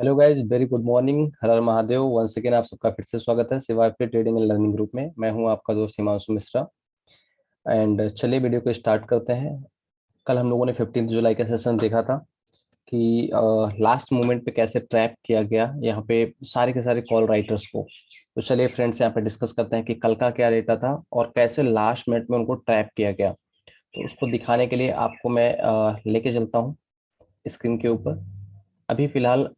Hello guys, very good morning. हर हर Mahadev. Once again आप सबका फिर से स्वागत है शिवाय ट्रेडिंग एंड लर्निंग ग्रुप में। मैं हूं आपका दोस्त हिमांशु मिश्रा। एंड चलिए वीडियो को स्टार्ट करते हैं। कल हम लोगों ने 15 जुलाई का सेशन देखा था कि लास्ट मोमेंट पे कैसे ट्रैप किया गया यहाँ पे सारे के सारे कॉल राइटर्स को। तो चलिए फ्रेंड्स, यहाँ पे डिस्कस करते हैं कि कल का क्या डेटा था और कैसे लास्ट मिनट में उनको ट्रैप किया गया। तो उसको दिखाने के लिए आपको मैं लेके चलता हूँ स्क्रीन के ऊपर। अभी फिलहाल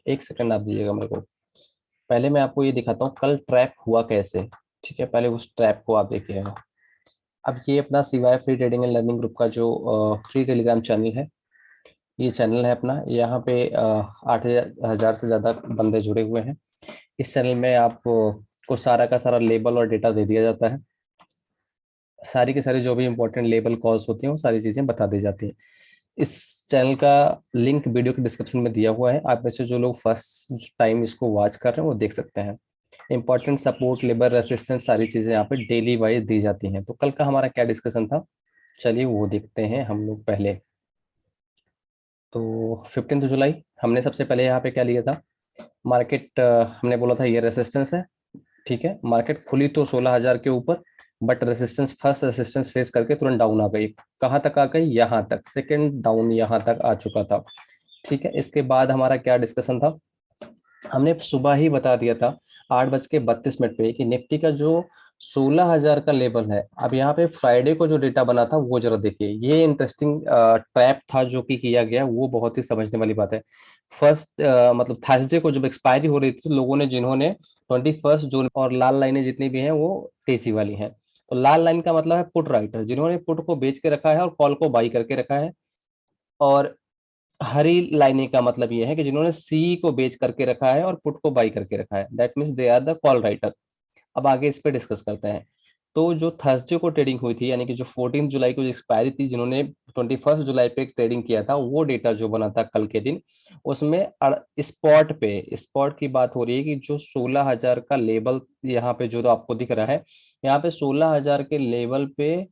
एक सेकंड आप दीजिएगा मेरे को। पहले मैं आपको ये दिखाता हूँ कल ट्रैप हुआ कैसे। ठीक है, पहले उस ट्रैप को आप देखिएगा। अब ये अपना सिवाय free trading and learning group का जो फ्री टेलीग्राम चैनल है, ये चैनल है अपना। यहाँ पे 8,000 से ज़्यादा बंदे जुड़े हुए हैं। इस चैनल में आपको को सारा का सारा लेबल और डेटा दे दिया जाता है। सारी की सारी जो भी इंपॉर्टेंट लेबल कॉल्स होती हैं वो सारी चीज़ें बता दी जाती हैं। इस चैनल का लिंक वीडियो के डिस्क्रिप्शन में दिया हुआ है। आप में से जो लोग फर्स्ट टाइम इसको वॉच कर रहे हैं वो देख सकते हैं। इंपॉर्टेंट सपोर्ट, लेबर रेसिस्टेंस, सारी चीजें यहाँ पे डेली वाइज दी जाती हैं। तो कल का हमारा क्या डिस्कशन था, चलिए वो देखते हैं हम लोग पहले। तो 15 जुलाई हमने सबसे पहले यहाँ पे क्या लिया था। मार्केट हमने बोला था ये रेसिस्टेंस है। ठीक है, मार्केट खुली तो 16,000 के ऊपर, but resistance first resistance face करके तुरंत डाउन आ गई। कहाँ तक आ गई, यहाँ तक। सेकंड डाउन यहाँ तक आ चुका था। ठीक है, इसके बाद हमारा क्या डिस्कशन था। हमने सुबह ही बता दिया था 8:32 पे कि निफ्टी का जो 16,000 का लेवल है। अब यहाँ पे फ्राइडे को जो डेटा बना था वो जरा देखिए। ये इंटरेस्टिंग ट्रैप था जो कि किया गया, वो बहुत ही समझने वाली बात है। फर्स्ट मतलब थर्सडे को जब एक्सपायरी हो रही थी, तो लोगों ने जिन्होंने 21 जून, और लाल लाइनें जितनी भी हैं वो तेजी वाली हैं। तो लाल लाइन का मतलब है पुट राइटर, जिन्होंने पुट को बेच के रखा है और कॉल को बाई करके रखा है। और हरी लाइनिंग का मतलब ये है कि जिन्होंने सी को बेच करके रखा है और पुट को बाई करके रखा है, that means they are the call writer. अब आगे इस पे डिस्कस करते हैं। तो जो थर्सडे को ट्रेडिंग हुई थी, यानी कि जो 14 जुलाई को जो एक्सपायरी थी, जिन्होंने 21 जुलाई पे ट्रेडिंग किया था, वो डेटा जो बना था कल के दिन, उसमें स्पॉट की बात हो रही है कि जो 16,000 का लेवल यहाँ पे जो तो आपको दिख रहा है, यहाँ पे 16,000 के लेवल पे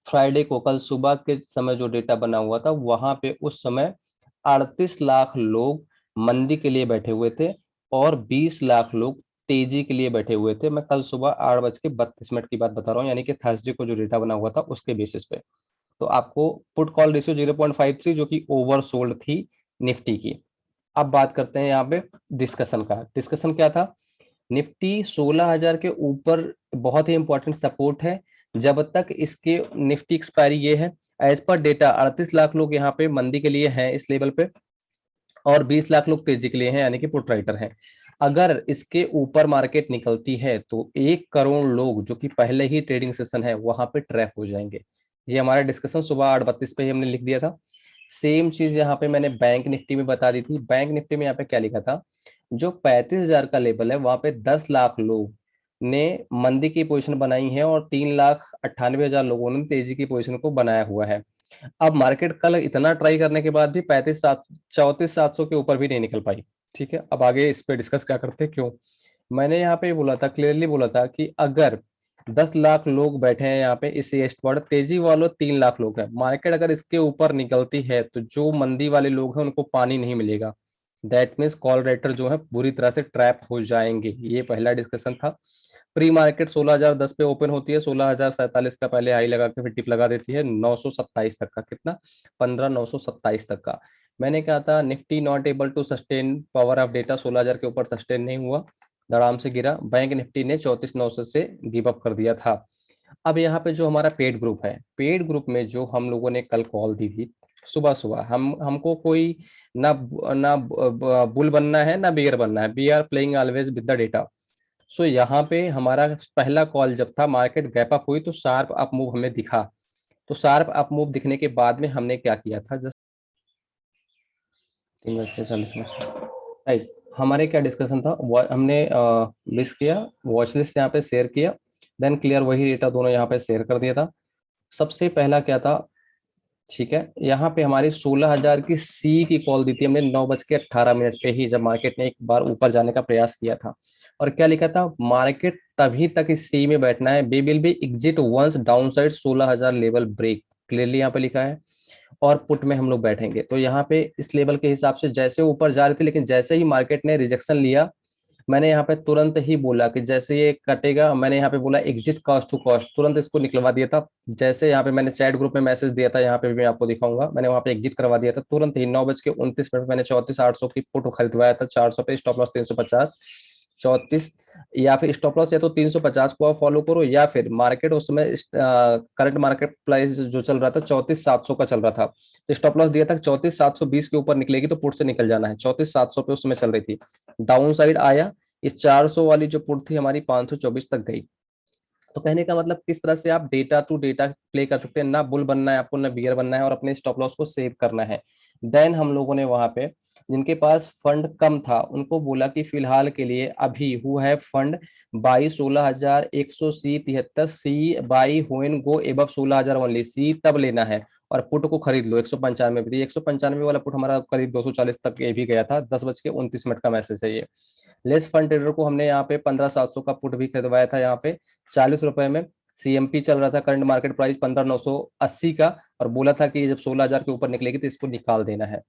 फ्राइडे को कल सुबह के समय जो डेटा बना हुआ था, वहां पे उस समय 38 लाख लोग मंदी के लिए बैठे हुए थे और 20 लाख लोग तेजी के लिए बैठे हुए थे। मैं कल सुबह 8:32 की बात बता रहा हूँ, यानी कि थर्सडे को जो डेटा बना हुआ था उसके बेसिस पे। तो आपको पुट कॉल रेशियो 0.53 जो कि ओवरसोल्ड थी निफ्टी की। अब बात करते हैं यहाँ पे डिस्कशन का। डिस्कशन क्या था, निफ्टी 16,000 के ऊपर बहुत ही इंपॉर्टेंट सपोर्ट है जब तक इसके निफ्टी एक्सपायरी ये है। एज पर डेटा 38 लाख लोग यहाँ पे मंदी के लिए हैं इस लेवल पे, और 20 लाख लोग तेजी के लिए हैं, यानी कि पुट राइटर हैं। अगर इसके ऊपर मार्केट निकलती है तो 1 करोड़ लोग जो कि पहले ही ट्रेडिंग सेशन है वहां पे ट्रैप हो जाएंगे। ये हमारा डिस्कशन सुबह 8:32 पे ही हमने लिख दिया था। सेम चीज यहाँ पे मैंने बैंक निफ्टी में बता दी थी। बैंक निफ्टी में यहाँ पे क्या लिखा था, जो 35,000 का लेवल है वहां पे 10 लाख लोग ने मंदी की पोजीशन बनाई है और 3,98,000 लोगों ने तेजी की पोजीशन को बनाया हुआ है। अब मार्केट कल इतना ट्राई करने के बाद भी 34,700 के ऊपर भी नहीं निकल पाई। ठीक है, अब आगे इस पे डिस्कस क्या करते हैं क्यों। मैंने यहाँ पे बोला था, क्लियरली बोला था कि अगर 10 लाख लोग बैठे हैं यहाँ पे इस स्पॉट, तेजी वालों 3 लाख लोग हैं, मार्केट अगर इसके ऊपर निकलती है तो जो मंदी वाले लोग हैं उनको पानी नहीं मिलेगा। दैट मीन्स कॉल राइटर जो है पूरी तरह से ट्रैप हो जाएंगे। ये पहला डिस्कशन था। प्री मार्केट 16,010 पे ओपन होती है, 16,047 का पहले हाई लगा के फिर टिप लगा देती है 927 तक का। कितना, 15,927 तक का। मैंने कहा था Nifty not able to sustain power of data, 16,000 के ऊपर सस्टेन नहीं हुआ, धड़ाम से गिरा। बैंक निफ्टी ने 34,900 से गिव अप कर दिया था। अब यहाँ पे जो हमारा पेड ग्रुप है, पेड ग्रुप में जो हम लोगों ने कल कॉल दी थी सुबह सुबह, हमको कोई ना ना बुल बनना है ना बियर बनना है। We are playing always with the data. So यहाँ पे हमारा पहला कॉल जब था, मार्केट गैप अप हुई तो शार्प अप मूव हमें दिखा। तो शार्प अप मूव दिखने के बाद में हमने क्या किया था, जस्ट 3:40 राइट, हमारे क्या डिस्कशन था, हमने लिस्ट किया, वॉच लिस्ट यहाँ पे शेयर किया, देन क्लियर वही डेटा दोनों यहाँ पे शेयर कर दिया था। सबसे पहला क्या था, ठीक है, यहाँ पे हमारी 16,000 की सी की कॉल दी थी हमने 9:18 पे ही, जब मार्केट ने एक बार ऊपर जाने का प्रयास किया था। और क्या लिखा था, मार्केट तभी तक इस सी में बैठना है, we will be exit once down side 16,000 level break, clearly यहाँ पे लिखा है। और पुट में हम लोग बैठेंगे। तो यहाँ पे इस लेवल के हिसाब से जैसे ऊपर जा रही थी, लेकिन जैसे ही मार्केट ने रिजेक्शन लिया, मैंने यहाँ पे तुरंत ही बोला कि जैसे ये कटेगा, मैंने यहाँ पे बोला एग्जिट कॉस्ट टू कॉस्ट, तुरंत इसको निकलवा दिया था। जैसे यहाँ पे मैंने चैट ग्रुप में मैसेज दिया था, यहाँ पे भी मैं आपको दिखाऊंगा, मैंने वहाँ पे एग्जिट करवा दिया था तुरंत ही 9:29 मैंने 34,800 की पुट खरीदवाया था, 400 पे, स्टॉप लॉस 350, 34, या फिर स्टॉप लॉस या तो 350 को आप फॉलो करो, या फिर मार्केट उस समय करंट मार्केट प्राइस जो चल रहा था 34,700 का चल रहा था, तो स्टॉप लॉस दिया था 34,720 के ऊपर निकलेगी तो पुट से निकल जाना है। 34,700 पे उस समय चल रही थी, डाउन साइड आया, इस 400 वाली जो पुट थी हमारी 524 तक गई। तो कहने का मतलब किस तरह से आप डेटा टू डेटा प्ले कर सकते हैं, ना बुल बनना है आपको, ना बियर बनना है, और अपने स्टॉप लॉस को सेव करना है। देन हम लोगों ने वहां पे जिनके पास फंड कम था उनको बोला कि फिलहाल के लिए अभी हु है फंड बाई 16,100 सी 73 सी बाई होइन गो एबव 16,000 ओनली सी तब लेना है, और पुट को खरीद लो 195 पे। 195 वाला पुट हमारा करीब 240 तक ये भी गया था, 10:29 का मैसेज है ये। लेस फंड ट्रेडर को हमने यहाँ पे 15,700 का पुट भी खरीदवाया था, यहाँ पे 40 रुपए में। सीएमपी चल रहा था करंट मार्केट प्राइस 15,980 का, और बोला था कि जब 16,000 के ऊपर निकलेगी तो इसको निकाल देना है,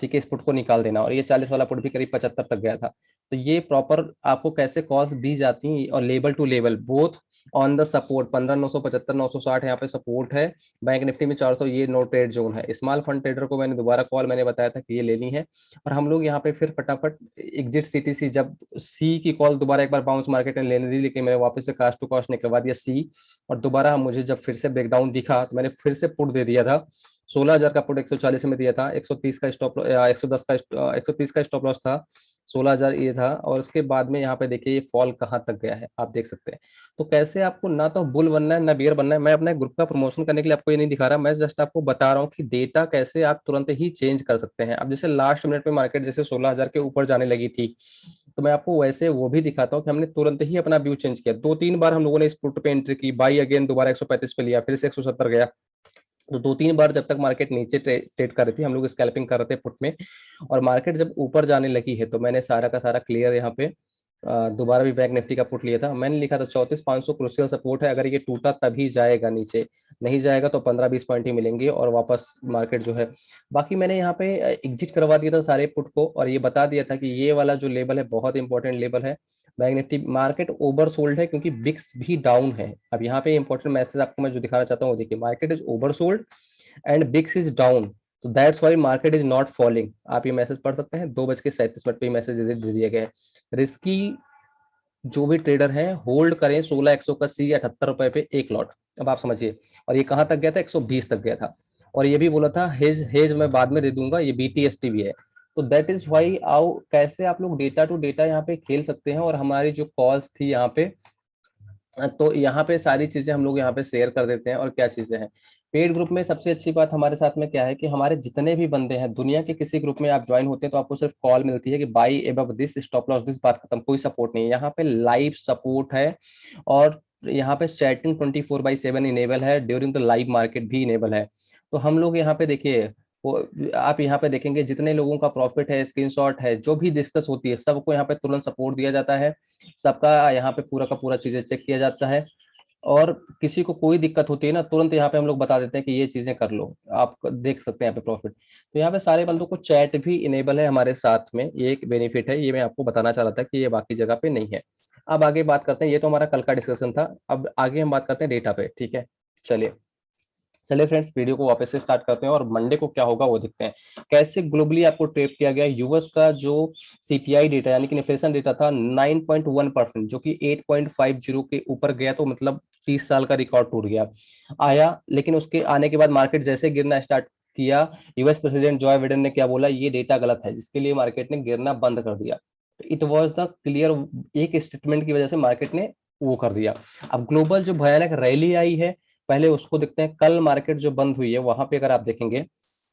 ठीक है, इस पुट को निकाल देना। और ये 40 वाला पुट भी करीब 75 तक गया था। तो ये प्रॉपर आपको कैसे कॉल्स दी जाती हैं, और level to level both on the support, 15,975 960 यहाँ पे सपोर्ट है। बैंक निफ्टी में 400, ये नो ट्रेड जोन है। स्मॉल फंड ट्रेडर को मैंने दोबारा कॉल मैंने बताया था कि ये लेनी है, और हम लोग यहाँ पे फिर फटाफट एग्जिट सीटीसी, जब सी की कॉल दोबारा एक बार बाउंस मार्केट ने लेने दी, लेकिन मैंने वापस से कास्ट टू कॉस्ट निकलवा दिया सी, और दोबारा मुझे जब फिर से ब्रेकडाउन दिखा तो मैंने फिर से पुट दे दिया था। 16,000 का पुट 140 में दिया था, 130 का स्टॉप, 110 का 130 का स्टॉप लॉस था, 16,000 ये था। और उसके बाद में यहाँ पे देखिए ये फॉल कहाँ तक गया है, आप देख सकते हैं। तो कैसे आपको ना तो बुल बनना है ना बियर बनना है, मैं अपने ग्रुप का प्रमोशन करने के लिए आपको ये नहीं दिखा रहा, मैं जस्ट आपको बता रहा हूँ कि डेटा कैसे आप तुरंत ही चेंज कर सकते हैं। अब जैसे लास्ट मिनट में मार्केट जैसे 16,000 के ऊपर जाने लगी थी, तो मैं आपको वैसे वो भी दिखाता हूँ कि हमने तुरंत ही अपना व्यू चेंज किया। 2-3 बार हम लोगों ने इस पुट पे एंट्री की, बाई अगेन दोबारा 135 पे लिया, फिर से 170 गया। तो 2-3 बार जब तक मार्केट नीचे ट्रेड कर रही थी, हम लोग स्कैल्पिंग कर रहे थे पुट में, और मार्केट जब ऊपर जाने लगी है तो मैंने सारा का सारा क्लियर यहाँ पे दोबारा भी बैंक निफ्टी का पुट लिया था। मैंने लिखा था 34,500 क्रूशियल सपोर्ट है, अगर ये टूटा तभी जाएगा नीचे, नहीं जाएगा तो 15-20 पॉइंट ही मिलेंगे और वापस मार्केट जो है। बाकी मैंने यहाँ पे एग्जिट करवा दिया था सारे पुट को, और ये बता दिया था कि ये वाला जो लेवल है बहुत इंपॉर्टेंट लेवल है। Bank Nifty market over sold है क्योंकि बिक्स भी डाउन है। अब यहाँ पे इंपॉर्टेंट मैसेज आपको मैं जो दिखाना चाहता हूँ, देखिए market is oversold and VIX is down, तो that's why market is not falling. आप ये मैसेज पढ़ सकते हैं, 2:37 पे मैसेज दे दिया गया है। रिस्की जो भी ट्रेडर हैं होल्ड करें 16,100 का सी 78 रुपए पे एक लॉट। अब आप समझिए, और ये कहां तक गया था, 120 तक गया था। और ये भी बोला था हेज हेज मैं बाद में दे दूंगा, ये बीटीएसटी भी है। तो दैट इज व्हाई आओ कैसे आप लोग डेटा टू डेटा यहाँ पे खेल सकते हैं। और हमारी जो कॉल्स थी यहाँ पे, तो यहाँ पे सारी चीजें हम लोग यहाँ पे शेयर कर देते हैं। और क्या चीजें हैं पेड ग्रुप में, सबसे अच्छी बात हमारे साथ में क्या है कि हमारे जितने भी बंदे हैं दुनिया के किसी ग्रुप में आप ज्वाइन होते हैं तो आपको सिर्फ कॉल मिलती है कि by above this, stop loss this, बात खत्म, कोई सपोर्ट नहीं है। यहाँ पे लाइव सपोर्ट है, और यहाँ पे चैटिंग 24/7 इनेबल है, ड्यूरिंग द लाइव मार्केट भी इनेबल है। तो हम लोग यहाँ पे देखिए, वो आप यहाँ पे देखेंगे जितने लोगों का प्रॉफिट है, स्क्रीनशॉट है, जो भी डिस्कस होती है, सबको यहाँ पे तुरंत सपोर्ट दिया जाता है। सबका यहाँ पे पूरा का पूरा चीजें चेक किया जाता है, और किसी को कोई दिक्कत होती है ना, तुरंत यहाँ पे हम लोग बता देते हैं कि ये चीजें कर लो, आप देख सकते हैं यहाँ पे प्रॉफिट। तो यहाँ पे सारे बंदों को चैट भी इनेबल है हमारे साथ में, ये एक बेनिफिट है, ये मैं आपको बताना चाह रहा था कि ये बाकी जगह पे नहीं है। अब आगे बात करते हैं, ये तो हमारा कल का डिस्कशन था, अब आगे हम बात करते हैं डेटा पे, ठीक है। चलिए चलिए फ्रेंड्स, वीडियो को वापस से स्टार्ट करते हैं और मंडे को क्या होगा वो देखते हैं। कैसे ग्लोबली आपको ट्रेप किया गया, यूएस का जो सीपीआई डेटा यानी कि इन्फ्लेशन डेटा था 9.1%, जो कि 8.50 के ऊपर गया, तो मतलब 30 साल का रिकॉर्ड टूट गया आया। लेकिन उसके आने के बाद मार्केट जैसे गिरना स्टार्ट किया, यूएस प्रेसिडेंट जॉय बाइडेन ने क्या बोला, ये डेटा गलत है, जिसके लिए मार्केट ने गिरना बंद कर दिया। इट वॉज द क्लियर, एक स्टेटमेंट की वजह से मार्केट ने वो कर दिया। अब ग्लोबल जो भयानक रैली आई है, पहले उसको देखते हैं। कल मार्केट जो बंद हुई है वहां पे अगर आप देखेंगे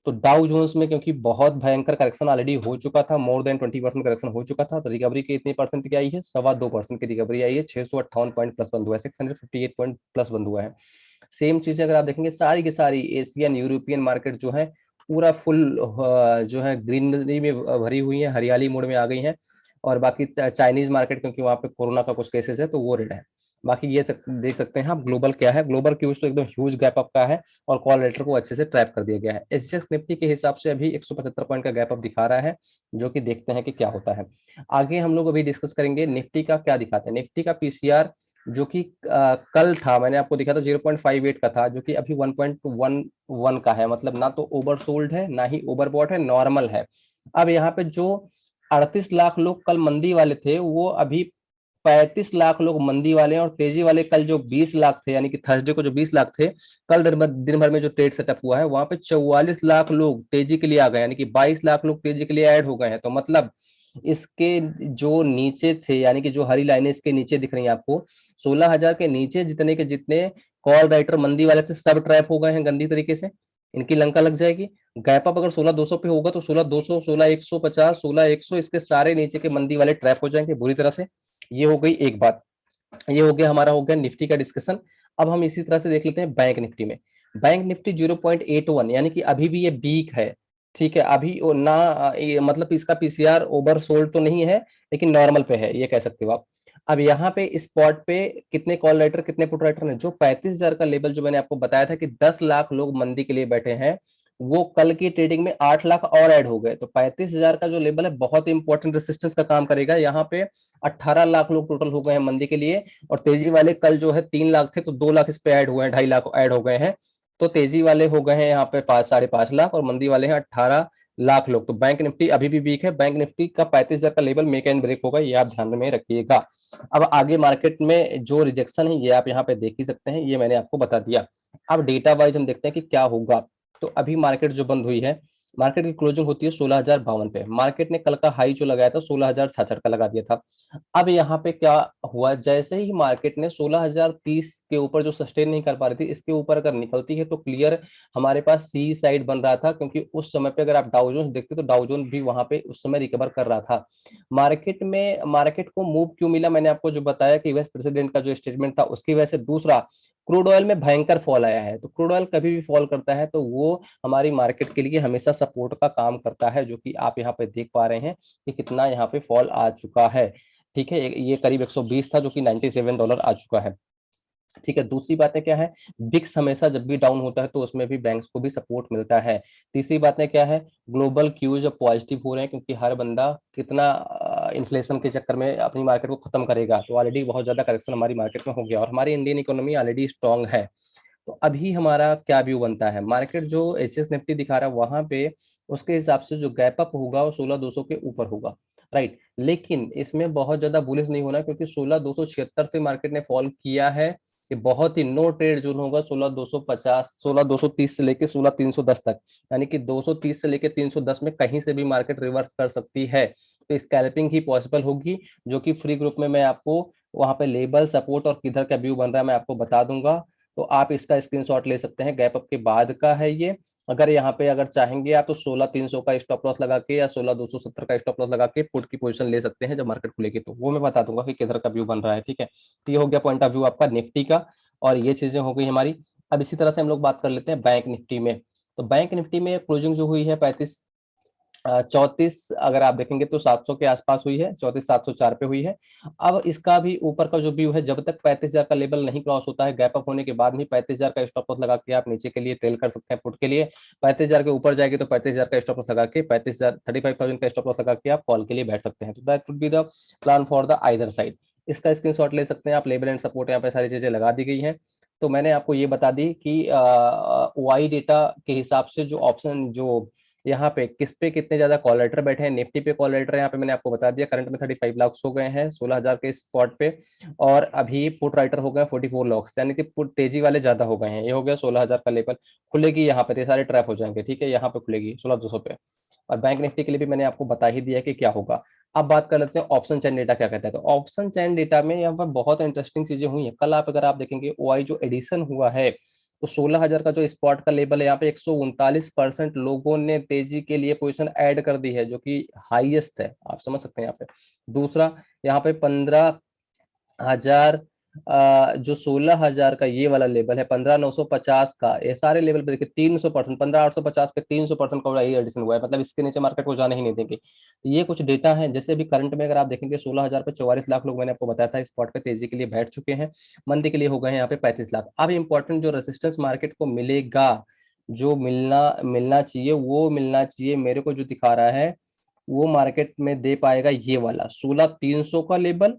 तो डाउ जोन्स में, क्योंकि बहुत भयंकर करेक्शन ऑलरेडी हो चुका था, मोर देन 20% करेक्शन हो चुका था, तो रिकवरी की इतनी परसेंट की आई है, 2.25% की रिकवरी आई है, 658 पॉइंट प्लस बंद हुआ है, 658 पॉइंट प्लस बंद हुआ है। सेम चीजें अगर आप देखेंगे सारी की सारी एशियन यूरोपियन मार्केट जो है पूरा फुल जो है ग्रीनरी में भरी हुई है, हरियाली मोड में आ गई है। और बाकी चाइनीज मार्केट, क्योंकि वहां पे कोरोना का कुछ केसेस है तो वो रेड है। बाकी ये देख सकते हैं आप ग्लोबल क्या है, ग्लोबल क्यूज तो एकदम ह्यूज गैप अप का है और कॉल लेटर को अच्छे से ट्रैप कर दिया गया है। एसजीएक्स निफ्टी के हिसाब से अभी 175 पॉइंट का गैप अप दिखा रहा है, जो कि देखते हैं कि क्या होता है। आगे हम लोग अभी डिस्कस करेंगे निफ्टी का क्या दिखाते हैं। निफ्टी का पीसीआर जो कि कल था, मैंने आपको दिखा था 0.58 का था, जो कि अभी 1.11 का है, मतलब ना तो ओवरसोल्ड है ना ही ओवरबॉट है, नॉर्मल है। अब यहाँ पे जो 38 लाख लोग कल मंदी वाले थे, वो अभी 35 लाख लोग मंदी वाले हैं, और तेजी वाले कल जो 20 लाख थे, यानी कि थर्सडे को जो 20 लाख थे, कल दिन भर में जो ट्रेड सेटअप हुआ है वहां पे 44 लाख लोग तेजी के लिए आ गए, यानी कि 22 लाख लोग तेजी के लिए ऐड हो गए हैं। तो मतलब इसके जो नीचे थे, यानी कि जो हरी लाइनें इसके नीचे दिख रही हैं आपको, 16,000 के नीचे जितने के जितने कॉल राइटर मंदी वाले थे, सब ट्रैप हो गए हैं गंदी तरीके से, इनकी लंका लग जाएगी। गैप अप अगर 16,200 पे होगा तो 16,200, 16,150, 16,100, इसके सारे नीचे के मंदी वाले ट्रैप हो जाएंगे बुरी तरह से। ये हो गई एक बात। ये हो गया हमारा, हो गया निफ्टी का डिस्कशन। अब हम इसी तरह से देख लेते हैं बैंक निफ्टी में। बैंक निफ्टी 0.81, यानी कि अभी भी ये वीक है, ठीक है। अभी ना मतलब इसका पीसीआर ओवर सोल्ड तो नहीं है, लेकिन नॉर्मल पे है, ये कह सकते हो आप। अब यहाँ पे स्पॉट पे कितने कॉल राइटर कितने पुट राइटर ने, जो 35,000 का लेवल जो मैंने आपको बताया था कि 10 लाख लोग मंदी के लिए बैठे हैं, वो कल की ट्रेडिंग में 8 लाख और ऐड हो गए। तो 35,000 का जो लेवल है बहुत इंपॉर्टेंट रेसिस्टेंस का काम करेगा। यहाँ पे 18 लाख लोग टोटल हो गए हैं मंदी के लिए, और तेजी वाले कल जो है 3 लाख थे, तो 2 लाख इस पे ऐड हुए हैं, 2.5 लाख ऐड हो गए हैं। तो तेजी वाले हो गए हैं यहाँ पे 5-5.5 लाख, और मंदी वाले हैं 18 लाख लोग। तो बैंक निफ्टी अभी भी वीक है। बैंक निफ्टी का 35,000 का लेवल मेक एंड ब्रेक होगा, ये आप ध्यान में रखिएगा। अब आगे मार्केट में जो रिजेक्शन है ये आप यहाँ पे देख ही सकते हैं, ये मैंने आपको बता दिया। अब डेटा वाइज हम देखते हैं कि क्या होगा। तो अभी मार्केट जो बंद हुई है, मार्केट की क्लोजिंग होती है 16,052 पे। मार्केट ने कल का हाई जो लगाया था 16,066 का लगा दिया था। अब यहाँ पे क्या हुआ, जैसे ही मार्केट ने 16,030 के ऊपर जो सस्टेन नहीं कर पा रही थी, इसके ऊपर अगर निकलती है तो क्लियर हमारे पास सी साइड बन रहा था, क्योंकि उस समय पे अगर आप डाउजोन्स देखते तो डाउजोन भी वहां पे उस समय रिकवर कर रहा था। मार्केट को मूव क्यों मिला, मैंने आपको जो बताया कि यूएस प्रेसिडेंट का जो स्टेटमेंट था उसकी वजह से। दूसरा, क्रूड ऑयल में भयंकर फॉल आया है, तो क्रूड ऑयल कभी भी फॉल करता है तो वो हमारी मार्केट के लिए हमेशा सपोर्ट का काम करता है, जो कि आप यहाँ पे देख पा रहे हैं कि कितना यहाँ पे फॉल आ चुका है। ठीक है, ये करीब 120 था, जो कि $97 आ चुका है। ठीक है, दूसरी बातें क्या है, बिक्स हमेशा जब भी डाउन होता है तो उसमें भी बैंक्स को भी सपोर्ट मिलता है। तीसरी बातें क्या है, ग्लोबल क्यूज अब पॉजिटिव हो रहे हैं, क्योंकि हर बंदा कितना इन्फ्लेशन के चक्कर में अपनी मार्केट को खत्म करेगा। तो ऑलरेडी बहुत ज्यादा करेक्शन हमारी मार्केट में हो गया, और हमारी इंडियन इकोनॉमी ऑलरेडी स्ट्रांग है। तो अभी हमारा क्या व्यू बनता है, मार्केट जो एच एस निफ्टी दिखा रहा है वहां पे उसके हिसाब से जो गैप अप होगा वो 16,200 के ऊपर होगा, राइट। लेकिन इसमें बहुत ज्यादा बुलिश नहीं होना, क्योंकि 16,276 से मार्केट ने फॉल किया है। ये बहुत ही नो ट्रेड जोन होगा 16,250, 16,230 से लेके 16,310 तक, यानी कि 230 से लेके 310 में कहीं से भी मार्केट रिवर्स कर सकती है। तो स्कैल्पिंग ही पॉसिबल होगी, जो कि फ्री ग्रुप में मैं आपको वहां पे लेबल सपोर्ट और किधर का व्यू बन रहा है मैं आपको बता दूंगा। तो आप इसका स्क्रीनशॉट ले सकते हैं, गैप अप के बाद का है ये। अगर यहाँ पे अगर चाहेंगे आप तो 16,300 का स्टॉप लॉस लगा के या 16,270 का स्टॉप लॉस लगा के पुट की पोजीशन ले सकते हैं जब मार्केट खुलेगी, तो वो मैं बता दूंगा कि किधर का व्यू बन रहा है। ठीक है, तो ये हो गया पॉइंट ऑफ व्यू आपका निफ्टी का, और ये चीजें हो गई हमारी। अब इसी तरह से हम लोग बात कर लेते हैं बैंक निफ्टी में। तो बैंक निफ्टी में क्लोजिंग जो हुई है 34, अगर आप देखेंगे तो 700 के आसपास हुई है, 34,704 पे हुई है। अब इसका भी ऊपर का जो व्यू है, जब तक 35,000 का लेवल नहीं क्रॉस होता है, गैप अप होने के बाद ही 35,000 का स्टॉप लॉस लगा के आप नीचे के लिए ट्रेल कर सकते हैं पुट के लिए। 35,000 के ऊपर जाएगी तो 35,000 का स्टॉप लॉस लगा के 35,000, 35,000 का स्टॉप लॉस लगा के आप कॉल के लिए बैठ सकते हैं। तो that would be the plan for the either side. इसका स्क्रीनशॉट ले सकते हैं आप, लेवल एंड सपोर्ट यहाँ पे सारी चीजें लगा दी गई हैं। तो मैंने आपको ये बता दी कि वाई डेटा के हिसाब से जो ऑप्शन जो यहाँ पे किस पे कितने ज्यादा कॉल लेटर बैठे हैं, निफ्टी पे कॉल लेटर यहाँ पे मैंने आपको बता दिया, करंट में 35 लाख हो गए हैं 16,000 के स्पॉट पे, और अभी पुट राइटर हो गए 44 लाख, यानी कि पुट तेजी वाले ज्यादा हो गए हैं। ये हो गया 16,000 का लेवल, खुलेगी यहाँ पे तो सारे ट्रैप हो जाएंगे। ठीक है, यहाँ पे खुलेगी 16,200 पे। और बैंक निफ्टी के लिए भी मैंने आपको बता ही दिया कि क्या होगा। अब बात कर लेते हैं ऑप्शन चैन डेटा क्या कहता है। तो ऑप्शन चैन डेटा में यहाँ पर बहुत इंटरेस्टिंग चीजें हुई हैं कल। आप अगर आप देखेंगे ओआई जो एडिशन हुआ है, तो 16,000 का जो स्पॉट का लेवल है, यहाँ पे 139% लोगों ने तेजी के लिए पोजीशन ऐड कर दी है, जो कि हाईएस्ट है, आप समझ सकते हैं यहाँ पे। दूसरा, यहाँ पे 15,000 जो 16,000 का ये वाला लेवल है, 15,950 का, ये सारे लेवल पे देखिए 300%, 15,850 पे 300% का यही एडिशन हुआ है, मतलब इसके नीचे मार्केट को जाने ही नहीं देंगे। तो ये कुछ डेटा है। जैसे भी करंट में अगर आप देखेंगे 16,000 पे 44 लाख लोग, मैंने आपको बताया था, स्पॉट पे तेजी के लिए बैठ चुके हैं, मंदी के लिए हो गए हैं यहाँ पे 35 लाख। अब इंपॉर्टेंट जो रेसिस्टेंस मार्केट को मिलेगा, जो मिलना मिलना चाहिए, वो मिलना चाहिए मेरे को जो दिखा रहा है, वो मार्केट में दे पाएगा ये वाला 16,300 का लेवल,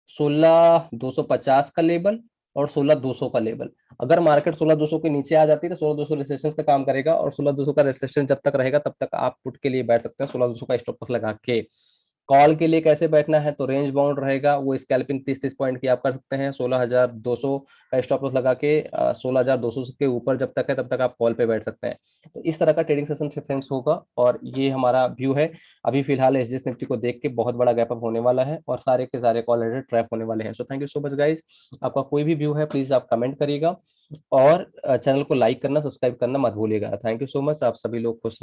16,250 का लेवल और 16,200 का लेवल। अगर मार्केट 16,200 के नीचे आ जाती है तो 16,200 रेजिस्टेंस का काम करेगा, और 16,200 का रेजिस्टेंस जब तक रहेगा तब तक आप पुट के लिए बैठ सकते हैं 16,200 का स्टॉप लॉस लगा के। कॉल के लिए कैसे बैठना है, तो रेंज बाउंड रहेगा, वो स्कैल्पिंग 30-30 पॉइंट की आप कर सकते हैं, 16,200 का स्टॉप लॉस लगा के 16,200 के ऊपर जब तक है तब तक आप कॉल पे बैठ सकते हैं। तो इस तरह का ट्रेडिंग सेशन फ्रेंड्स होगा, और ये हमारा व्यू है। अभी फिलहाल एसजीएस निफ्टी को देख के बहुत बड़ा गैप अप होने वाला है, और सारे के सारे कॉल रेट ट्रैप होने वाले हैं। So thank you so much guys. आपका कोई भी व्यू है प्लीज आप कमेंट करिएगा, और चैनल को लाइक करना, सब्सक्राइब करना मत भूलिएगा। थैंक यू सो मच, आप सभी लोग खुश